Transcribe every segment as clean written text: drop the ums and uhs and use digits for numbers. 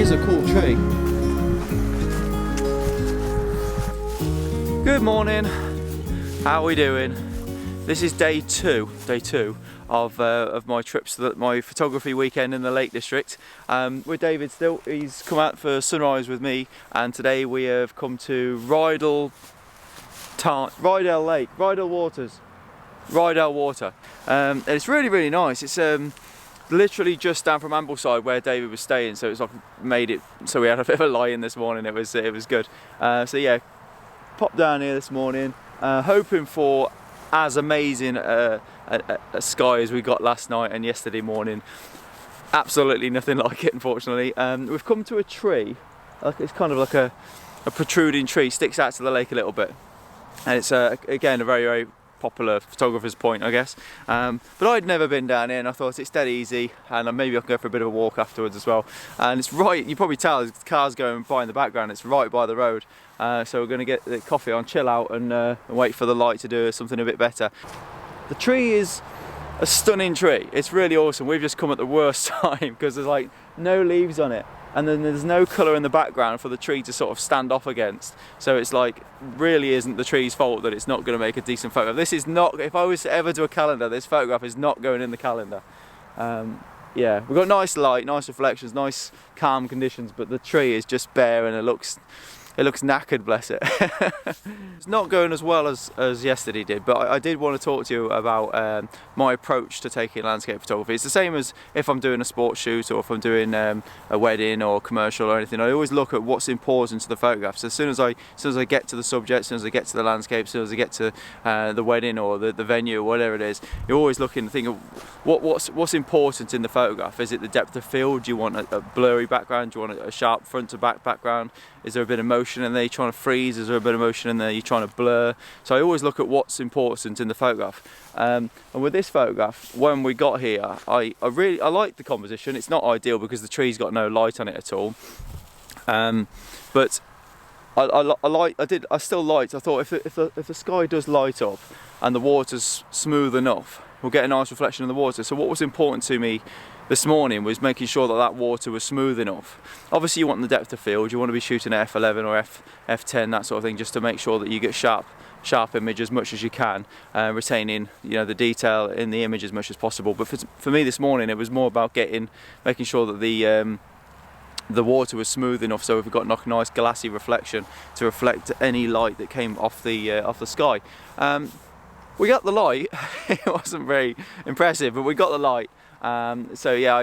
is a cool tree. Good morning. How are we doing? This is day two of my trips to my photography weekend in the Lake District. With David still. He's come out for sunrise with me, and today we have come to Rydal Water. And it's really nice. It's literally just down from Ambleside where David was staying, so it's like made it so we had a bit of a lie-in this morning. It was good. So yeah, popped down here this morning, hoping for as amazing a sky as we got last night and yesterday morning. Absolutely nothing like it, unfortunately. We've come to a tree, it's kind of like a protruding tree, sticks out to the lake a little bit, and it's again a very popular photographer's point, I guess. But I'd never been down here, and I thought it's dead easy, and maybe I can go for a bit of a walk afterwards as well. And it's right, you probably tell, there's cars going by in the background, it's right by the road. So we're going to get the coffee on, chill out, and wait for the light to do something a bit better. The tree is a stunning tree. It's really awesome. We've just come at the worst time because there's like no leaves on it, and then there's no colour in the background for the tree to sort of stand off against. So it's like, really isn't the tree's fault that it's not going to make a decent photo. This is not, if I was to ever do a calendar, this photograph is not going in the calendar. Yeah, we've got nice light, nice reflections, nice calm conditions, but the tree is just bare and it looks knackered, bless it. It's not going as well as yesterday did, but I did want to talk to you about my approach to taking landscape photography. It's the same as if I'm doing a sports shoot or if I'm doing a wedding or commercial or anything. I always look at what's important to the photographs. As soon as I get to the subject, as soon as I get to the landscape, as soon as I get to the wedding or the venue or whatever it is, you're always looking to think of what's important in the photograph. Is it the depth of field? Do you want a blurry background? Do you want a sharp front to back background? Is there a bit of motion in there you're trying to freeze? Is there a bit of motion in there you're trying to blur? So I always look at what's important in the photograph. And with this photograph, when we got here, I like the composition. It's not ideal because the tree's got no light on it at all. But I still liked. I thought if the sky does light up and the water's smooth enough, we'll get a nice reflection in the water. So what was important to me this morning was making sure that water was smooth enough. Obviously you want the depth of field, you want to be shooting f11 or f10, that sort of thing, just to make sure that you get sharp image as much as you can, retaining the detail in the image as much as possible. But for me this morning it was more about making sure that the water was smooth enough, so we've got a nice glassy reflection to reflect any light that came off the sky. We got the light. It wasn't very impressive, but we got the light. So yeah,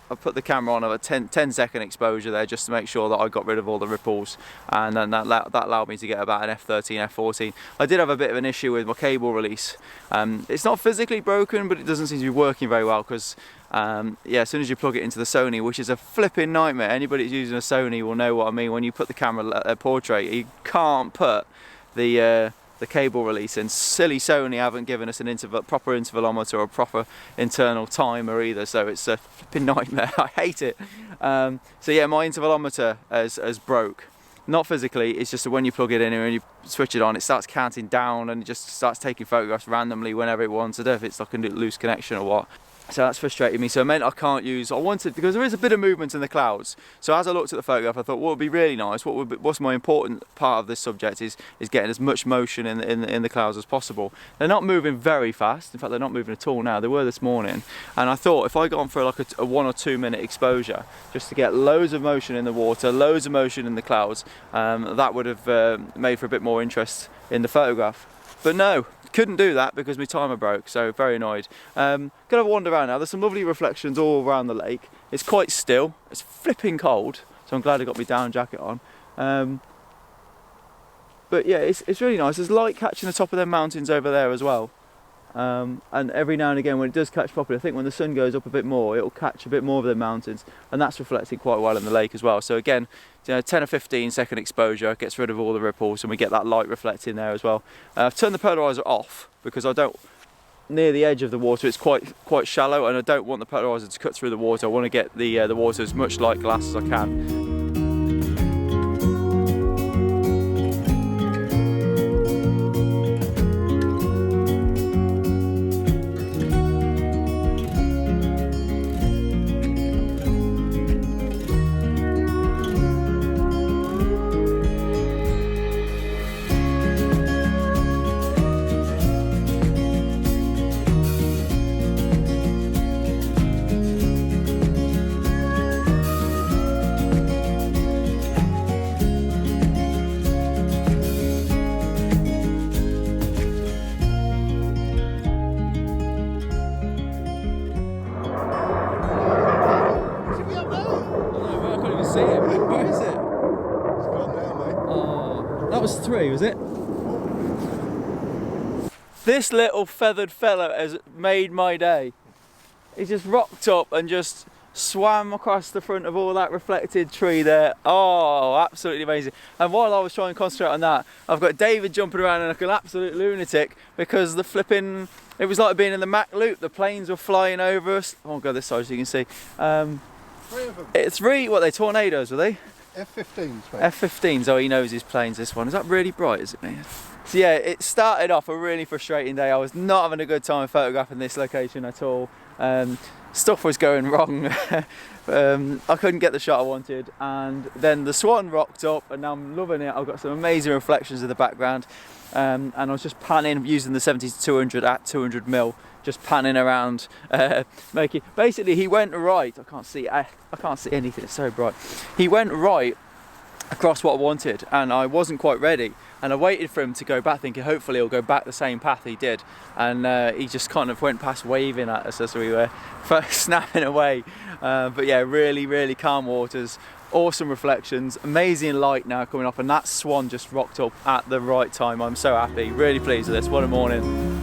I put the camera on a 10-second exposure there just to make sure that I got rid of all the ripples, and then that allowed me to get about an f13, f14. I did have a bit of an issue with my cable release. It's not physically broken, but it doesn't seem to be working very well because yeah, as soon as you plug it into the Sony, which is a flipping nightmare, anybody who's using a Sony will know what I mean. When you put the camera portrait, you can't put the cable release in. Silly Sony haven't given us an proper intervalometer or a proper internal timer either, so it's a flipping nightmare. I hate it. So yeah, my intervalometer has broke. Not physically, it's just that when you plug it in and you switch it on, it starts counting down and it just starts taking photographs randomly whenever it wants. I don't know if it's like a loose connection or what. So that's frustrated me. So it meant I can't use. I wanted, because there is a bit of movement in the clouds. So as I looked at the photograph, I thought what would be really nice, what's my important part of this subject is getting as much motion in the clouds as possible. They're not moving very fast. In fact, they're not moving at all now. They were this morning. And I thought if I got on for like a 1 or 2 minute exposure, just to get loads of motion in the water, loads of motion in the clouds, that would have made for a bit more interest in the photograph. But no. Couldn't do that because my timer broke, so very annoyed. Gonna have a wander around now. There's some lovely reflections all around the lake. It's quite still. It's flipping cold, so I'm glad I got my down jacket on. But yeah, it's really nice. There's light catching the top of them mountains over there as well. And every now and again when it does catch properly, I think when the sun goes up a bit more, it'll catch a bit more of the mountains, and that's reflecting quite well in the lake as well. So again, 10 or 15 second exposure gets rid of all the ripples, and we get that light reflecting there as well. I've turned the polarizer off because I don't, near the edge of the water it's quite shallow, and I don't want the polarizer to cut through the water. I want to get the water as much like glass as I can. 3, was it? This little feathered fella has made my day. He just rocked up and just swam across the front of all that reflected tree there. Oh, absolutely amazing. And while I was trying to concentrate on that, I've got David jumping around like an absolute lunatic because the flipping, it was like being in the Mac loop. The planes were flying over us. I won't go this side so you can see. 3 of them. It's 3, what, they tornadoes, were they? F-15s, mate. F-15s, oh, he knows his planes, this one. Is that really bright, is it, mate? So yeah, it started off a really frustrating day. I was not having a good time photographing this location at all. Stuff was going wrong. I couldn't get the shot I wanted, and then the swan rocked up, and now I'm loving it. I've got some amazing reflections in the background, and I was just panning using the 70-200 at 200mm, just panning around, making. Basically, he went right. I can't see anything. It's so bright. He went right across what I wanted, and I wasn't quite ready. And I waited for him to go back, thinking hopefully he'll go back the same path he did. And he just kind of went past waving at us as we were snapping away. But yeah, really, really calm waters, awesome reflections, amazing light now coming off, and that swan just rocked up at the right time. I'm so happy, really pleased with this. What a morning.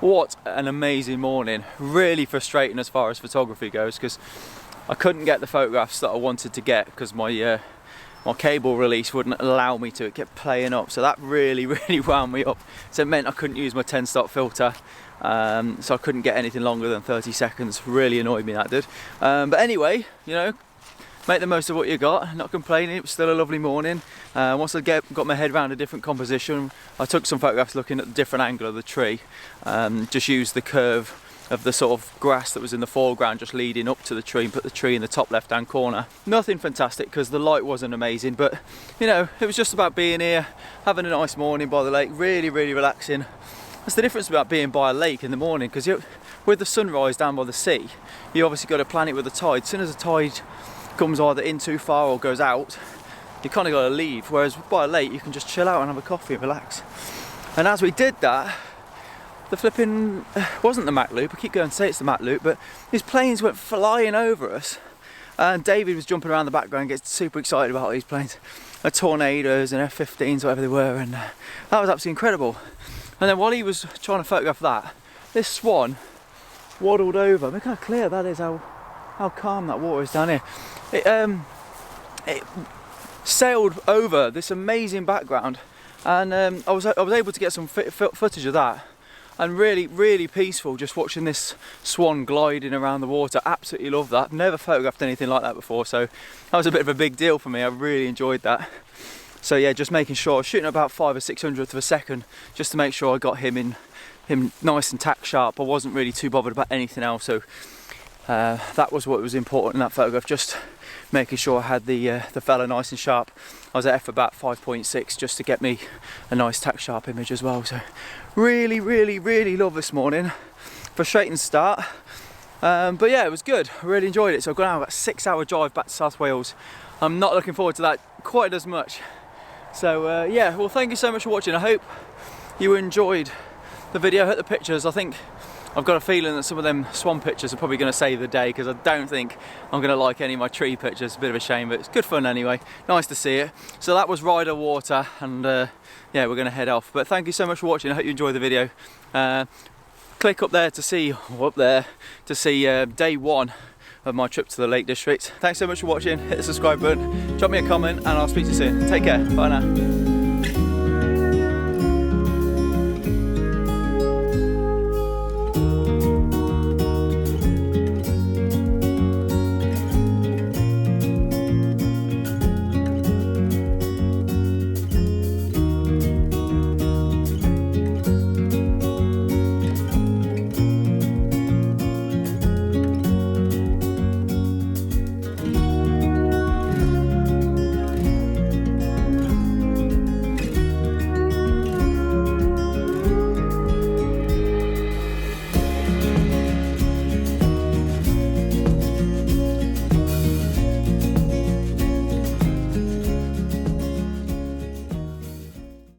What an amazing morning. Really frustrating as far as photography goes, because I couldn't get the photographs that I wanted to get because my cable release wouldn't allow me to. It kept playing up, so that really wound me up. So it meant I couldn't use my 10-stop filter, so I couldn't get anything longer than 30 seconds. Really annoyed me, that did. But anyway, you know, make the most of what you got. Not complaining. It was still a lovely morning. Once I got my head around a different composition, I took some photographs looking at the different angle of the tree. Just used the curve of the sort of grass that was in the foreground just leading up to the tree, and put the tree in the top left hand corner. Nothing fantastic because the light wasn't amazing, but you know, it was just about being here, having a nice morning by the lake, really relaxing. That's the difference about being by a lake in the morning, because with the sunrise down by the sea, you obviously got to plan it with the tide. As soon as the tide comes either in too far or goes out, you kind of got to leave, whereas by a lake you can just chill out and have a coffee and relax. And as we did that, the flipping wasn't the Mac loop. I keep going to say it's the Mac loop, but these planes went flying over us, and David was jumping around the background, getting super excited about these planes, tornadoes and F-15s, whatever they were, and that was absolutely incredible. And then while he was trying to photograph that, this swan waddled over. Look how clear that is, how calm that water is down here. It sailed over this amazing background, and I was able to get some footage of that, and really peaceful, just watching this swan gliding around the water. Absolutely love that. Never photographed anything like that before, so that was a bit of a big deal for me. I really enjoyed that. So yeah, just making sure I was shooting about 5 or 600th of a second, just to make sure I got him nice and tack sharp. I wasn't really too bothered about anything else, so that was what was important in that photograph, just making sure I had the fella nice and sharp. I was at about 5.6 just to get me a nice tack sharp image as well. So really love this morning. Frustrating start, but yeah, it was good. I really enjoyed it. So I've got now about a 6-hour drive back to South Wales. I'm not looking forward to that quite as much. So yeah, well, thank you so much for watching. I hope you enjoyed the video. I hope the pictures, I think I've got a feeling that some of them swan pictures are probably going to save the day, because I don't think I'm going to like any of my tree pictures. A bit of a shame, but it's good fun anyway. Nice to see it. So that was Rydal Water, and yeah, we're going to head off. But thank you so much for watching. I hope you enjoyed the video. Click up there to see, day 1 of my trip to the Lake District. Thanks so much for watching. Hit the subscribe button, drop me a comment, and I'll speak to you soon. Take care. Bye now.